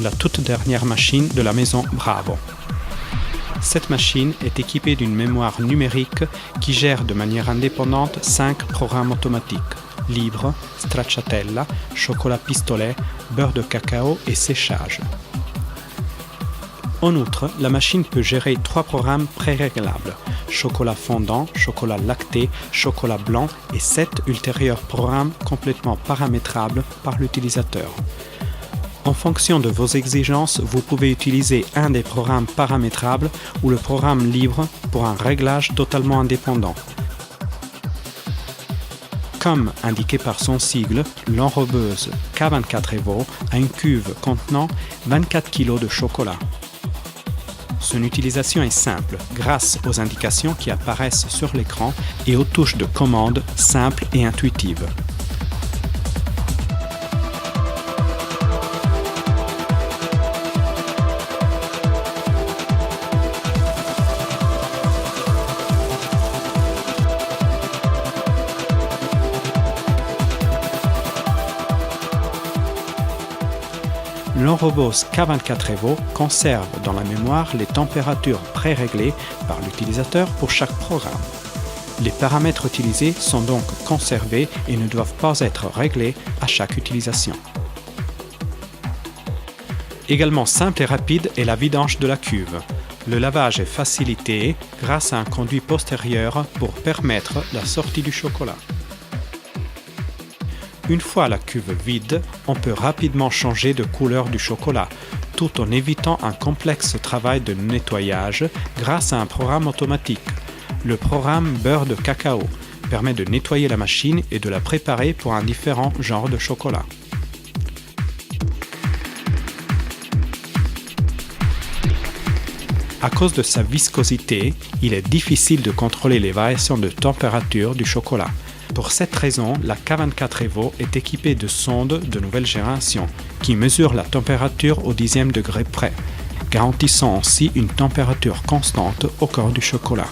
la toute dernière machine de la maison Bravo. Cette machine est équipée d'une mémoire numérique qui gère de manière indépendante 5 programmes automatiques: libre, stracciatella, chocolat pistolet, beurre de cacao et séchage. En outre, la machine peut gérer 3 programmes pré-réglables: chocolat fondant, chocolat lacté, chocolat blanc et 7 ultérieurs programmes complètement paramétrables par l'utilisateur. En fonction de vos exigences, vous pouvez utiliser un des programmes paramétrables ou le programme libre pour un réglage totalement indépendant. Comme indiqué par son sigle, l'enrobeuse K24 Evo a une cuve contenant 24 kg de chocolat. Son utilisation est simple, grâce aux indications qui apparaissent sur l'écran et aux touches de commande simples et intuitives. L'enrobeuse K24 Evo conserve dans la mémoire les températures pré-réglées par l'utilisateur pour chaque programme. Les paramètres utilisés sont donc conservés et ne doivent pas être réglés à chaque utilisation. Également simple et rapide est la vidange de la cuve. Le lavage est facilité grâce à un conduit postérieur pour permettre la sortie du chocolat. Une fois la cuve vide, on peut rapidement changer de couleur du chocolat, tout en évitant un complexe travail de nettoyage grâce à un programme automatique. Le programme beurre de cacao permet de nettoyer la machine et de la préparer pour un différent genre de chocolat. À cause de sa viscosité, il est difficile de contrôler les variations de température du chocolat. Pour cette raison, la K24 Evo est équipée de sondes de nouvelle génération qui mesurent la température au dixième degré près, garantissant ainsi une température constante au cœur du chocolat.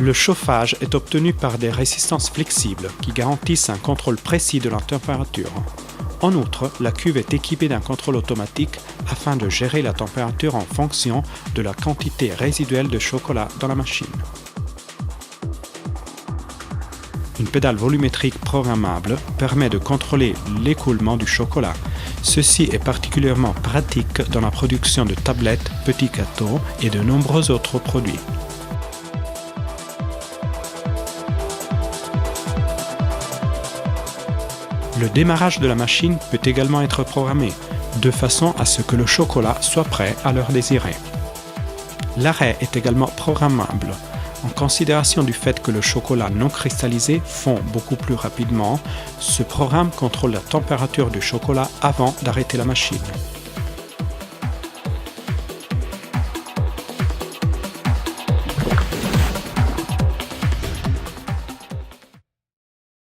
Le chauffage est obtenu par des résistances flexibles qui garantissent un contrôle précis de la température. En outre, la cuve est équipée d'un contrôle automatique afin de gérer la température en fonction de la quantité résiduelle de chocolat dans la machine. Une pédale volumétrique programmable permet de contrôler l'écoulement du chocolat. Ceci est particulièrement pratique dans la production de tablettes, petits gâteaux et de nombreux autres produits. Le démarrage de la machine peut également être programmé, de façon à ce que le chocolat soit prêt à l'heure désirée. L'arrêt est également programmable. En considération du fait que le chocolat non cristallisé fond beaucoup plus rapidement, ce programme contrôle la température du chocolat avant d'arrêter la machine.